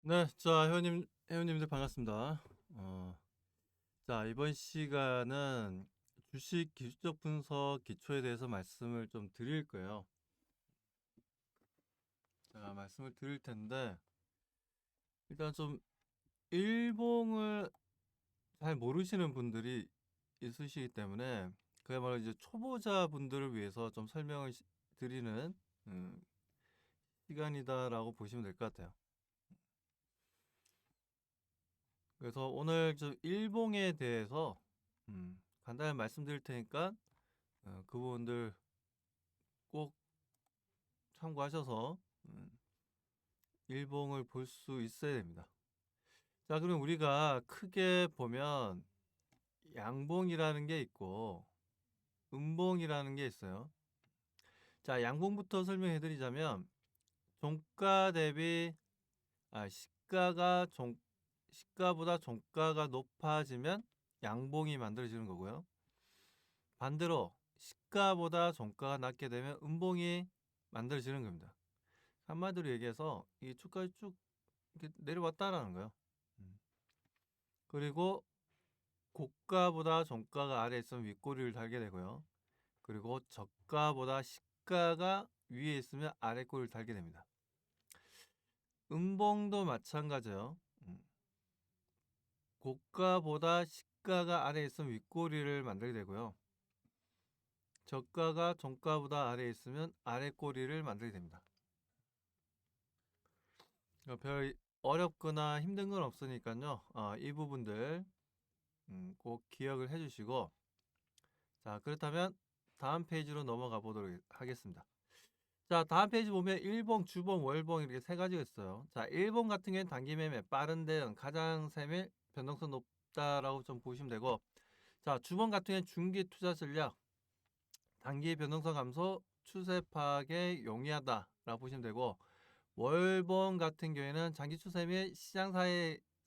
네, 자, 회원님들 반갑습니다. 자, 이번 시간은 주식 기술적 분석 기초에 대해서 말씀을 좀 드릴 거예요. 자, 말씀을 드릴 텐데, 일단 좀 일봉을 잘 모르시는 분들이 있으시기 때문에, 그야말로 이제 초보자 분들을 위해서 좀 설명을 드리는 음, 시간이다라고 보시면 될 것 같아요. 그래서 오늘 좀 일봉에 대해서 간단히 말씀드릴 테니까 그 부분들 꼭 참고하셔서 일봉을 볼 수 있어야 됩니다. 자, 그럼 우리가 크게 보면 양봉이라는 게 있고 음봉이라는 게 있어요. 자, 양봉부터 설명해 드리자면 종가 대비 시가보다 종가가 높아지면 양봉이 만들어지는 거고요. 반대로 시가보다 종가가 낮게 되면 음봉이 만들어지는 겁니다. 한마디로 얘기해서 이 주가가 쭉 이렇게 내려왔다라는 거예요. 그리고 고가보다 종가가 아래에 있으면 윗꼬리를 달게 되고요. 그리고 저가보다 시가가 위에 있으면 아래꼬리를 달게 됩니다. 음봉도 마찬가지예요. 고가보다 시가가 아래에 있으면 윗꼬리를 만들게 되고요. 저가가 종가보다 아래에 있으면 아래꼬리를 만들게 됩니다. 별 어렵거나 힘든 건 없으니까요. 이 부분들 꼭 기억을 해주시고, 자, 그렇다면 다음 페이지로 넘어가 보도록 하겠습니다. 자, 다음 페이지 보면 일봉, 주봉, 월봉 이렇게 세 가지가 있어요. 자, 일봉 같은 경우에는 단기 매매, 빠른 대응, 가장 세밀, 변동성 높다라고 좀 보시면 되고, 자, 주봉 같은 경우에는 중기 투자 전략, 단기 변동성 감소, 추세 파악에 용이하다라고 보시면 되고, 월봉 같은 경우에는 장기 추세 및 시장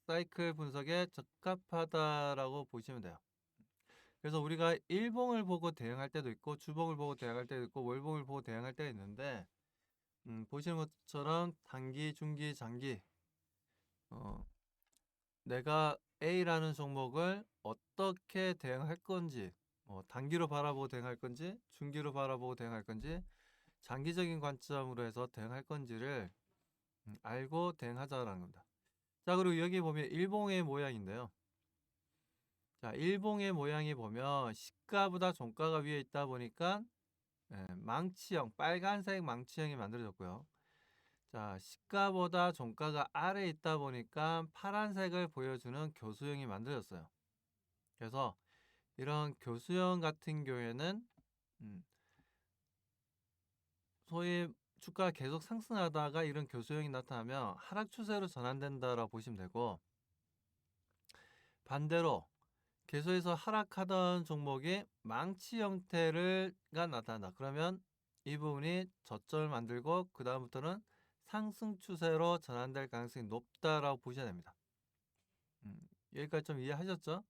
사이클 분석에 적합하다라고 보시면 돼요. 그래서 우리가 일봉을 보고 대응할 때도 있고 주봉을 보고 대응할 때도 있고 월봉을 보고 대응할 때가 있는데 보시는 것처럼 단기, 중기, 장기 내가 A라는 종목을 어떻게 대응할 건지 단기로 바라보고 대응할 건지 중기로 바라보고 대응할 건지 장기적인 관점으로 해서 대응할 건지를 알고 대응하자라는 겁니다. 자, 그리고 여기 보면 일봉의 모양인데요. 자, 일봉의 모양이 보면 시가보다 종가가 위에 있다 보니까 망치형, 빨간색 망치형이 만들어졌고요. 자, 시가보다 종가가 아래에 있다 보니까 파란색을 보여주는 교수형이 만들어졌어요. 그래서 이런 교수형 같은 경우에는 소위 주가가 계속 상승하다가 이런 교수형이 나타나면 하락 추세로 전환된다라고 보시면 되고, 반대로 계속해서 하락하던 종목이 망치 형태가 나타난다. 그러면 이 부분이 저점을 만들고 그 다음부터는 상승 추세로 전환될 가능성이 높다라고 보셔야 됩니다. 여기까지 좀 이해하셨죠?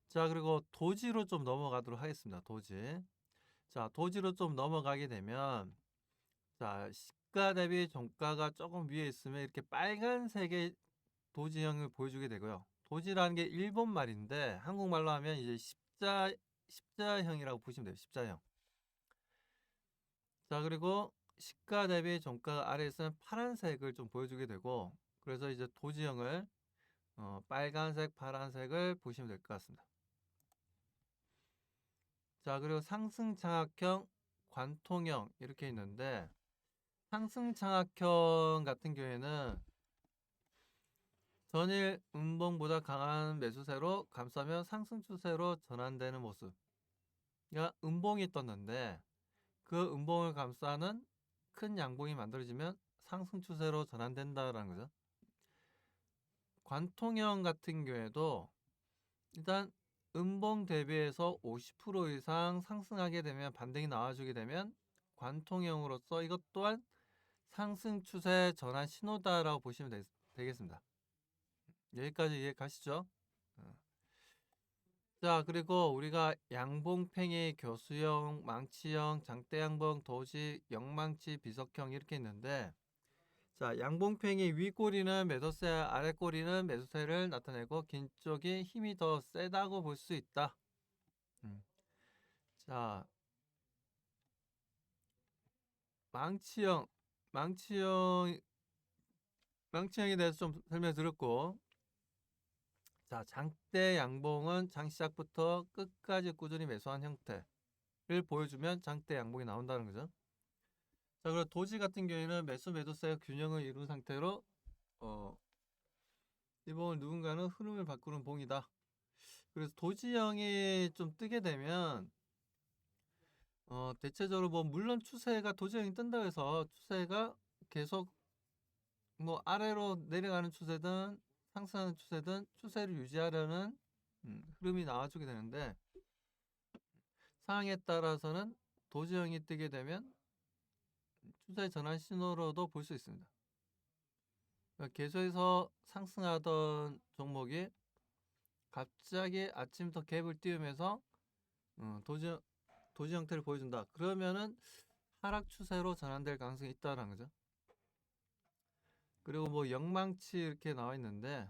자, 그리고 도지로 좀 넘어가도록 하겠습니다. 도지. 자, 도지로 좀 넘어가게 되면 자, 시가 대비 종가가 조금 위에 있으면 이렇게 빨간색의 도지형을 보여주게 되고요. 도지라는 게 일본 말인데 한국말로 하면 이제 십자형이라고 보시면 돼요. 십자형. 자, 그리고 시가 대비 종가가 아래에 있으면 파란색을 좀 보여주게 되고, 그래서 이제 도지형을 빨간색, 파란색을 보시면 될 것 같습니다. 자, 그리고 상승 장악형, 관통형 이렇게 있는데 상승 장악형 같은 경우에는 전일 음봉보다 강한 매수세로 감싸면 상승 추세로 전환되는 모습. 그러니까 음봉이 떴는데 그 음봉을 감싸는 큰 양봉이 만들어지면 상승 추세로 전환된다라는 거죠. 관통형 같은 경우에도 일단 음봉 대비해서 50% 이상 상승하게 되면 반등이 나와주게 되면 관통형으로서 이것 또한 상승 추세 전환 신호다라고 보시면 되겠습니다. 여기까지 이해 가시죠? 자, 그리고 우리가 양봉팽이, 교수형, 망치형, 장대양봉, 도지, 영망치, 비석형 이렇게 있는데 자, 양봉팽이 윗꼬리는 매도세, 아랫꼬리는 매수세를 나타내고 긴 쪽이 힘이 더 세다고 볼 수 있다. 자, 망치형, 망치형에 대해서 좀 설명드렸고, 자, 장대 양봉은 장 시작부터 끝까지 꾸준히 매수한 형태를 보여주면 장대 양봉이 나온다는 거죠. 자, 그리고 도지 같은 경우에는 매수 매도세가 균형을 이룬 상태로 이 봉을 누군가는 흐름을 바꾸는 봉이다. 그래서 도지형이 좀 뜨게 되면 대체적으로 뭐 물론 추세가 도지형이 뜬다고 해서 추세가 계속 뭐 아래로 내려가는 추세든 상승하는 추세든 추세를 유지하려는 흐름이 나와주게 되는데, 상황에 따라서는 도지형이 뜨게 되면 추세 전환 신호로도 볼 수 있습니다. 그러니까 계속해서 상승하던 종목이 갑자기 아침부터 갭을 띄우면서 도지 형태를 보여준다. 그러면은 하락 추세로 전환될 가능성이 있다는 거죠. 그리고 뭐 영망치 이렇게 나와 있는데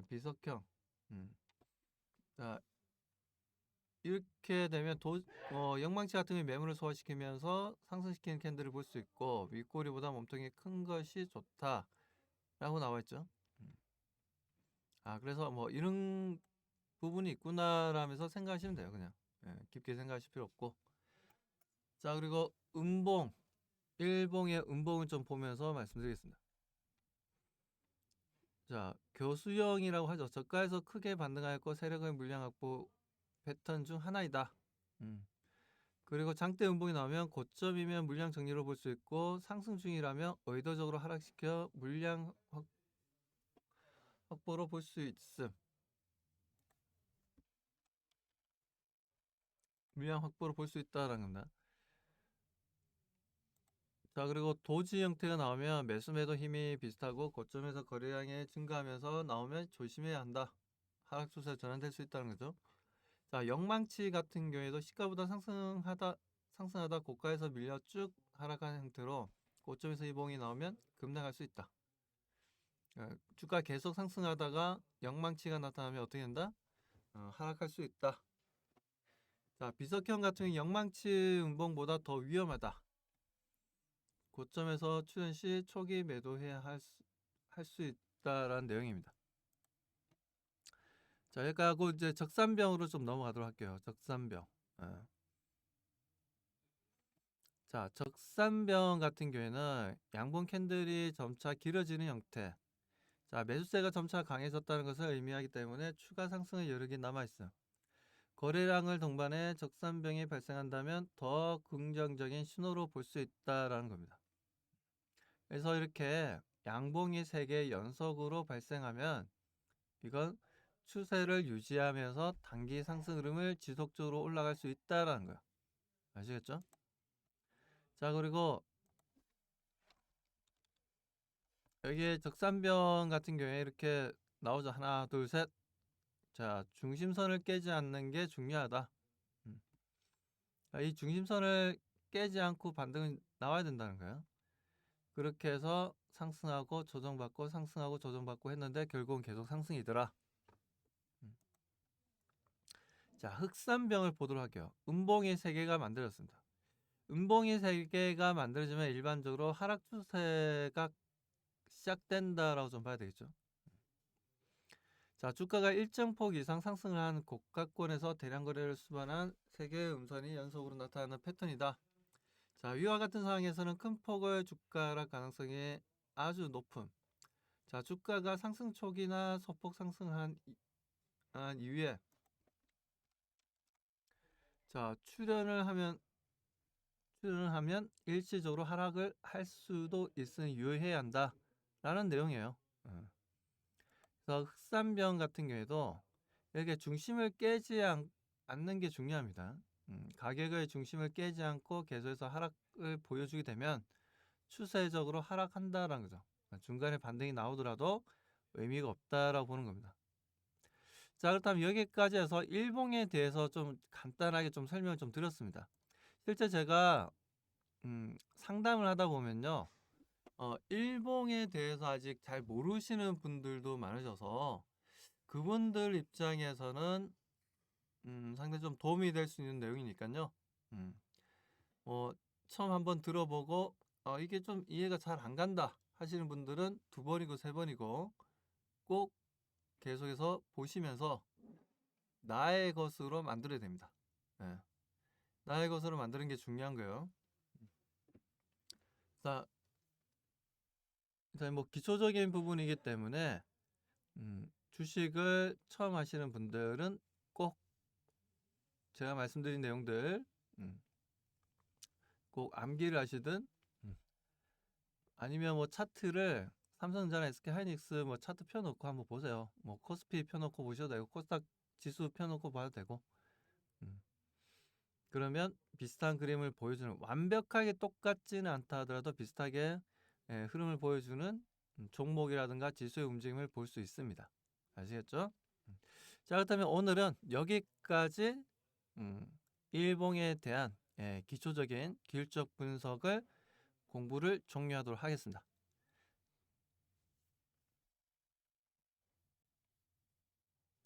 비석형. 자, 이렇게 되면 영망치 같은 경우 매물을 소화시키면서 상승시키는 캔들을 볼 수 있고, 윗꼬리보다 몸통이 큰 것이 좋다 라고 나와 있죠. 그래서 뭐 이런 부분이 있구나라면서 생각하시면 돼요. 그냥 깊게 생각하실 필요 없고. 자, 그리고 음봉, 일봉의 음봉을 좀 보면서 말씀드리겠습니다. 자, 교수형이라고 하죠. 저가에서 크게 반등하였고 세력의 물량 확보 패턴 중 하나이다. 그리고 장대 음봉이 나오면 고점이면 물량 정리로 볼 수 있고, 상승 중이라면 의도적으로 하락시켜 물량 확보로 볼 수 있음. 물량 확보로 볼 수 있다라는 겁니다. 자, 그리고 도지 형태가 나오면 매수 매도 힘이 비슷하고 고점에서 거래량이 증가하면서 나오면 조심해야 한다. 하락 추세 전환될 수 있다는 거죠. 자, 영망치 같은 경우에도 시가보다 상승하다 고가에서 밀려 쭉 하락하는 형태로 고점에서 이봉이 나오면 급락할 수 있다. 주가 계속 상승하다가 영망치가 나타나면 어떻게 된다? 하락할 수 있다. 자, 비석형 같은 경우 영망치 음봉보다 더 위험하다. 고점에서 출현 시 초기 매도해야 할 수 있다라는 내용입니다. 자, 여기까지 하고 이제 적산병으로 좀 넘어가도록 할게요. 적산병. 자, 적산병 같은 경우에는 양봉 캔들이 점차 길어지는 형태. 자, 매수세가 점차 강해졌다는 것을 의미하기 때문에 추가 상승의 여력이 남아있어요. 거래량을 동반해 적산병이 발생한다면 더 긍정적인 신호로 볼 수 있다라는 겁니다. 그래서 이렇게 양봉이 3개 연속으로 발생하면 이건 추세를 유지하면서 단기 상승 흐름을 지속적으로 올라갈 수 있다라는 거예요. 아시겠죠? 자, 그리고 여기에 적산병 같은 경우에 이렇게 나오죠. 하나, 둘, 셋. 자, 중심선을 깨지 않는 게 중요하다. 이 중심선을 깨지 않고 반등은 나와야 된다는 거예요. 그렇게 해서 상승하고 조정받고 상승하고 조정받고 했는데 결국은 계속 상승이더라. 자, 흑산병을 보도록 할게요. 음봉이 3개가 만들어졌습니다. 음봉이 3개가 만들어지면 일반적으로 하락 추세가 시작된다라고 좀 봐야 되겠죠. 자, 주가가 일정 폭 이상 상승을 한 고가권에서 대량 거래를 수반한 3개의 음선이 연속으로 나타나는 패턴이다. 자, 위와 같은 상황에서는 큰 폭의 주가 하락 가능성이 아주 높음. 자, 주가가 상승 초기나 소폭 상승을 한 이후에 자, 출현을 하면 일시적으로 하락을 할 수도 있으니 유의해야 한다 라는 내용이에요. 그래서 흑산병 같은 경우에도 이렇게 중심을 깨지 않는 게 중요합니다. 가격의 중심을 깨지 않고 계속해서 하락을 보여주게 되면 추세적으로 하락한다라는 거죠. 중간에 반등이 나오더라도 의미가 없다라고 보는 겁니다. 자, 그렇다면 여기까지 해서 일봉에 대해서 좀 간단하게 좀 설명을 좀 드렸습니다. 실제 제가 상담을 하다 보면요, 일봉에 대해서 아직 잘 모르시는 분들도 많으셔서 그분들 입장에서는 상당히 좀 도움이 될 수 있는 내용이니까요. 음, 처음 한번 들어보고 이게 좀 이해가 잘 안 간다 하시는 분들은 2번이고 3번이고 꼭 계속해서 보시면서 나의 것으로 만들어야 됩니다. 예. 나의 것으로 만드는 게 중요한 거예요. 자, 일단 뭐 기초적인 부분이기 때문에 주식을 처음 하시는 분들은 꼭 제가 말씀드린 내용들 꼭 암기를 하시든 아니면 뭐 차트를 삼성전자, SK하이닉스 뭐 차트 펴놓고 한번 보세요. 뭐 코스피 펴놓고 보셔도 되고 코스닥 지수 펴놓고 봐도 되고 그러면 비슷한 그림을 보여주는 완벽하게 똑같지는 않다 하더라도 비슷하게 흐름을 보여주는 종목이라든가 지수의 움직임을 볼 수 있습니다. 아시겠죠? 자, 그렇다면 오늘은 여기까지 일봉에 대한 기초적인 기술적 분석을 공부를 종료하도록 하겠습니다.